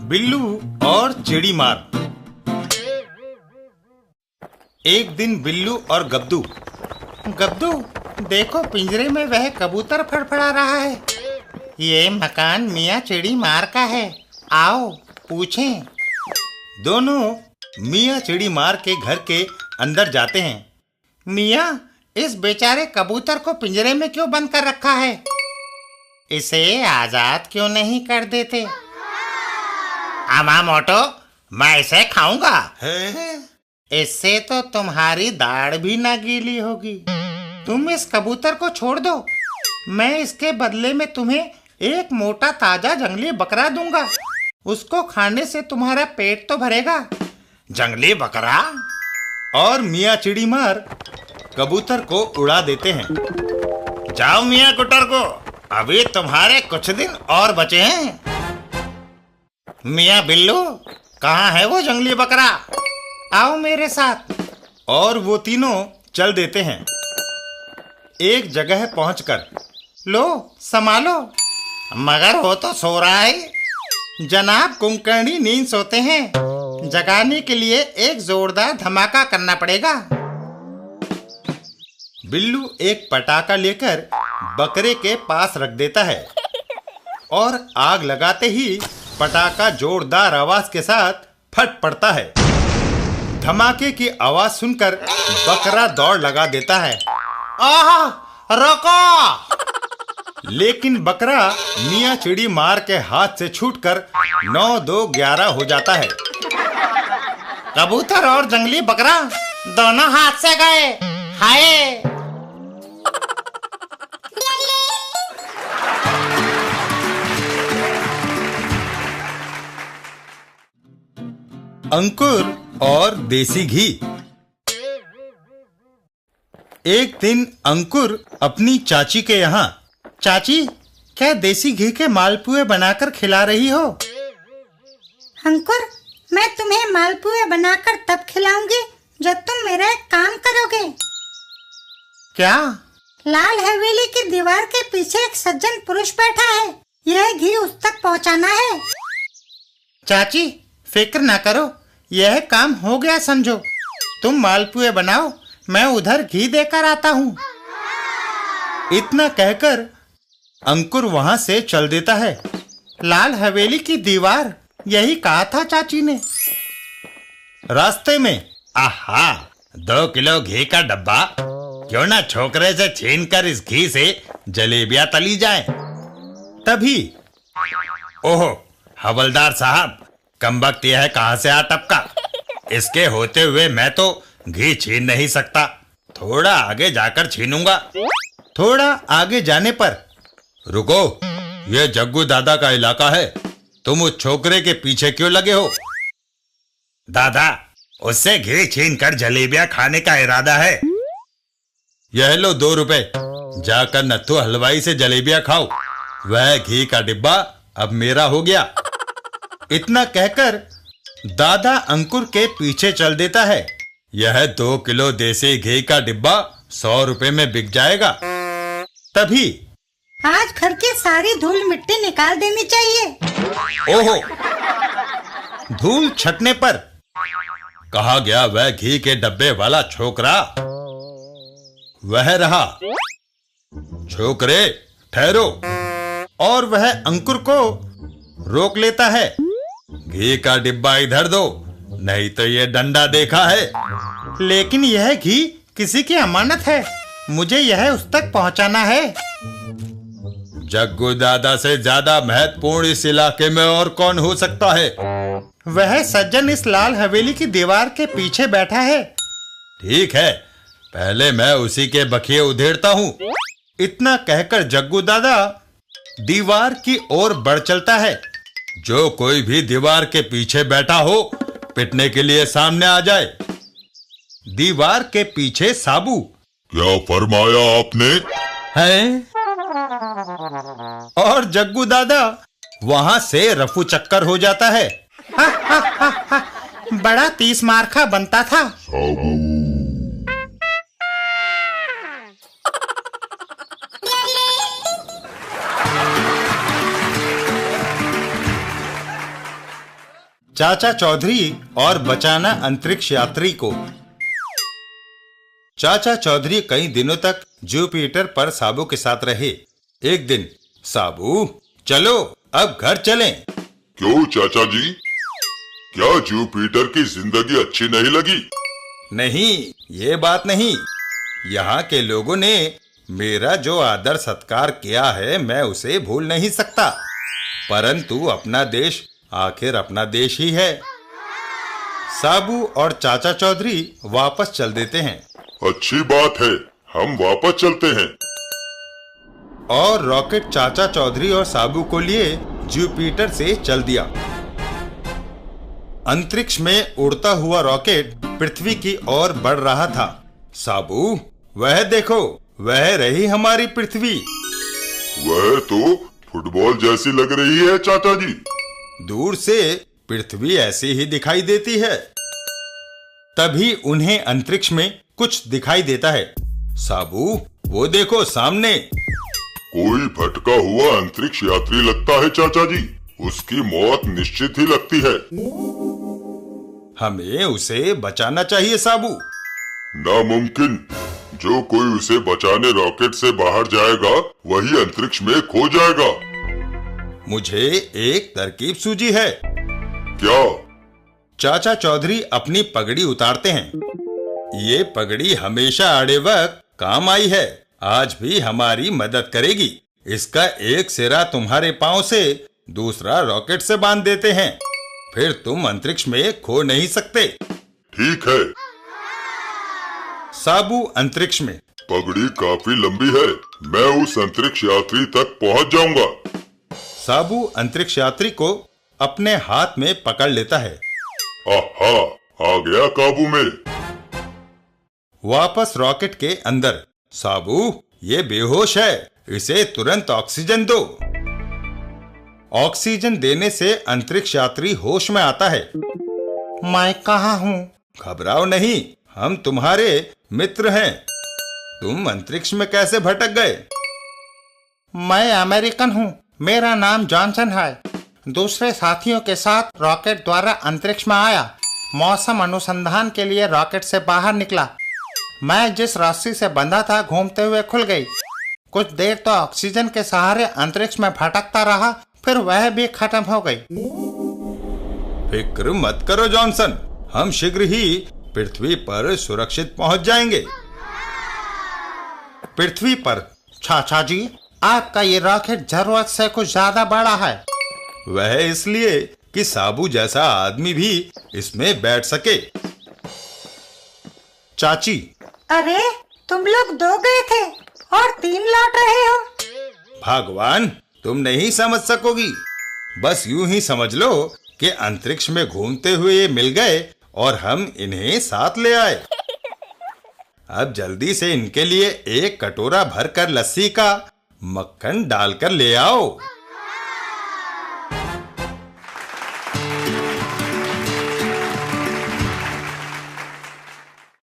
बिल्लू और चिड़ी मार। एक दिन बिल्लू और गब्दू। गब्दू, देखो पिंजरे में वह कबूतर फड़फड़ा रहा है। ये मकान मियाँ चिड़ी मार का है, आओ पूछें। दोनों मियाँ चिड़ी मार के घर के अंदर जाते हैं। मियाँ, इस बेचारे कबूतर को पिंजरे में क्यों बंद कर रखा है? इसे आजाद क्यों नहीं कर देते? आमा मोटो, मैं इसे खाऊंगा। इससे तो तुम्हारी दाढ़ भी ना गीली होगी। तुम इस कबूतर को छोड़ दो, मैं इसके बदले में तुम्हें एक मोटा ताजा जंगली बकरा दूंगा। उसको खाने से तुम्हारा पेट तो भरेगा। जंगली बकरा? और मियाँ चिड़ी मार कबूतर को उड़ा देते हैं। जाओ मियाँ कुटर को, अभी तुम्हारे कुछ दिन और बचे हैं। मियाँ बिल्लू, कहाँ है वो जंगली बकरा? आओ मेरे साथ। और वो तीनों चल देते हैं। एक जगह पहुंचकर, लो संभालो। मगर वो तो सो रहा है। जनाब कुंभकर्णी नींद सोते हैं, जगाने के लिए एक जोरदार धमाका करना पड़ेगा। बिल्लू एक पटाखा लेकर बकरे के पास रख देता है और आग लगाते ही पटाखा जोरदार आवाज के साथ फट पड़ता है। धमाके की आवाज सुनकर बकरा दौड़ लगा देता है। आह, रोको! लेकिन बकरा मियाँ चिड़ी मार के हाथ से छूटकर 9-2-11 हो जाता है। कबूतर और जंगली बकरा दोनों हाथ से गए। हाय! अंकुर और देसी घी। एक दिन अंकुर अपनी चाची के यहाँ। चाची, क्या देसी घी के मालपुए बनाकर खिला रही हो? अंकुर, मैं तुम्हें मालपुए बनाकर तब खिलाऊंगी जब तुम मेरा एक काम करोगे। क्या? लाल हवेली की दीवार के पीछे एक सज्जन पुरुष बैठा है, यह घी उस तक पहुँचाना है। चाची, फिक्र ना करो, यह काम हो गया समझो। तुम मालपुए बनाओ, मैं उधर घी देकर आता हूँ। इतना कहकर अंकुर वहां से चल देता है। लाल हवेली की दीवार, यही कहा था चाची ने। रास्ते में, आहा, 2 किलो घी का डब्बा, क्यों ना छोकरे से छीनकर इस घी से जलेबियां तली जाएं। तभी, ओहो हवलदार साहब, कमबख्त यह है कहां से आ टपका। इसके होते हुए मैं तो घी छीन नहीं सकता, थोड़ा आगे जाकर छीनूंगा। थोड़ा आगे जाने पर, रुको, यह जग्गू दादा का इलाका है, तुम उस छोकरे के पीछे क्यों लगे हो? दादा, उससे घी छीन कर जलेबियां खाने का इरादा है। यह लो 2 रुपए, जाकर नत्थु हलवाई से जलेबियां खाओ। वह घी का डिब्बा अब मेरा हो गया। इतना कहकर दादा अंकुर के पीछे चल देता है। यह 2 किलो देसी घी का डिब्बा 100 रुपए में बिक जाएगा। तभी, आज घर की सारी धूल मिट्टी निकाल देनी चाहिए। ओहो! धूल छटने पर कहा गया वह घी के डब्बे वाला छोकरा वह रहा। छोकरे ठहरो! और वह अंकुर को रोक लेता है। घी का डिब्बा इधर दो, नहीं तो ये डंडा देखा है। लेकिन यह घी किसी की अमानत है, मुझे यह उस तक पहुंचाना है। जग्गू दादा से ज्यादा महत्वपूर्ण इस इलाके में और कौन हो सकता है? वह सज्जन इस लाल हवेली की दीवार के पीछे बैठा है। ठीक है, पहले मैं उसी के बखिए उधेड़ता हूँ। इतना कहकर जग्गू दादा दीवार की ओर बढ़ चलता है। जो कोई भी दीवार के पीछे बैठा हो, पिटने के लिए सामने आ जाए। दीवार के पीछे साबू। क्या फरमाया आपने? हैं? और जग्गू दादा वहां से रफू चक्कर हो जाता है। हा, हा, हा, हा, बड़ा 30 मार्का बनता था। साबू। चाचा चौधरी और बचाना अंतरिक्ष यात्री को। चाचा चौधरी कई दिनों तक जुपिटर पर साबू के साथ रहे। एक दिन, साबू चलो अब घर चलें। क्यों चाचा जी, क्या जुपिटर की जिंदगी अच्छी नहीं लगी? नहीं, ये बात नहीं। यहाँ के लोगों ने मेरा जो आदर सत्कार किया है मैं उसे भूल नहीं सकता। परंतु अपना देश आखिर अपना देश ही है। साबू और चाचा चौधरी वापस चल देते हैं। अच्छी बात है, हम वापस चलते हैं। और रॉकेट चाचा चौधरी और साबू को लिए जुपिटर से चल दिया। अंतरिक्ष में उड़ता हुआ रॉकेट पृथ्वी की ओर बढ़ रहा था। साबू, वह देखो, वह रही हमारी पृथ्वी। वह तो फुटबॉल जैसी लग रही है चाचा जी। दूर से पृथ्वी ऐसी ही दिखाई देती है। तभी उन्हें अंतरिक्ष में कुछ दिखाई देता है। साबू, वो देखो सामने। कोई भटका हुआ अंतरिक्ष यात्री लगता है चाचा जी। उसकी मौत निश्चित ही लगती है। हमें उसे बचाना चाहिए साबू। नामुमकिन। जो कोई उसे बचाने रॉकेट से बाहर जाएगा वही अंतरिक्ष में खो जाएगा। मुझे एक तरकीब सूझी है। क्या? चाचा चौधरी अपनी पगड़ी उतारते हैं। ये पगड़ी हमेशा आड़े वक्त काम आई है, आज भी हमारी मदद करेगी। इसका एक सिरा तुम्हारे पांव से, दूसरा रॉकेट से बांध देते हैं, फिर तुम अंतरिक्ष में खो नहीं सकते। ठीक है। साबू अंतरिक्ष में। पगड़ी काफी लंबी है, मैं उस अंतरिक्ष यात्री तक पहुंच जाऊंगा। साबू अंतरिक्ष यात्री को अपने हाथ में पकड़ लेता है। आहा, आ गया काबू में। वापस रॉकेट के अंदर। साबू, ये बेहोश है, इसे तुरंत ऑक्सीजन दो। ऑक्सीजन देने से अंतरिक्ष यात्री होश में आता है। मैं कहाँ हूँ? घबराओ नहीं, हम तुम्हारे मित्र हैं। तुम अंतरिक्ष में कैसे भटक गए? मैं अमेरिकन हूँ, मेरा नाम जॉनसन है। दूसरे साथियों के साथ रॉकेट द्वारा अंतरिक्ष में आया। मौसम अनुसंधान के लिए रॉकेट से बाहर निकला। मैं जिस रस्सी से बंधा था घूमते हुए खुल गई। कुछ देर तो ऑक्सीजन के सहारे अंतरिक्ष में भटकता रहा, फिर वह भी खत्म हो गई। फिक्र मत करो जॉनसन, हम शीघ्र ही पृथ्वी पर सुरक्षित पहुंच जाएंगे। पृथ्वी पर। चाचा जी, आपका ये रॉकेट जरूरत से कुछ ज्यादा बड़ा है। वह इसलिए कि साबू जैसा आदमी भी इसमें बैठ सके। चाची। अरे, तुम लोग 2 गए थे और 3 लौट रहे हो। भगवान, तुम नहीं समझ सकोगी। बस यूं ही समझ लो कि अंतरिक्ष में घूमते हुए ये मिल गए और हम इन्हें साथ ले आए। अब जल्दी से इनके लिए एक कटोरा भरकर लस्सी का मक्खन डालकर ले आओ।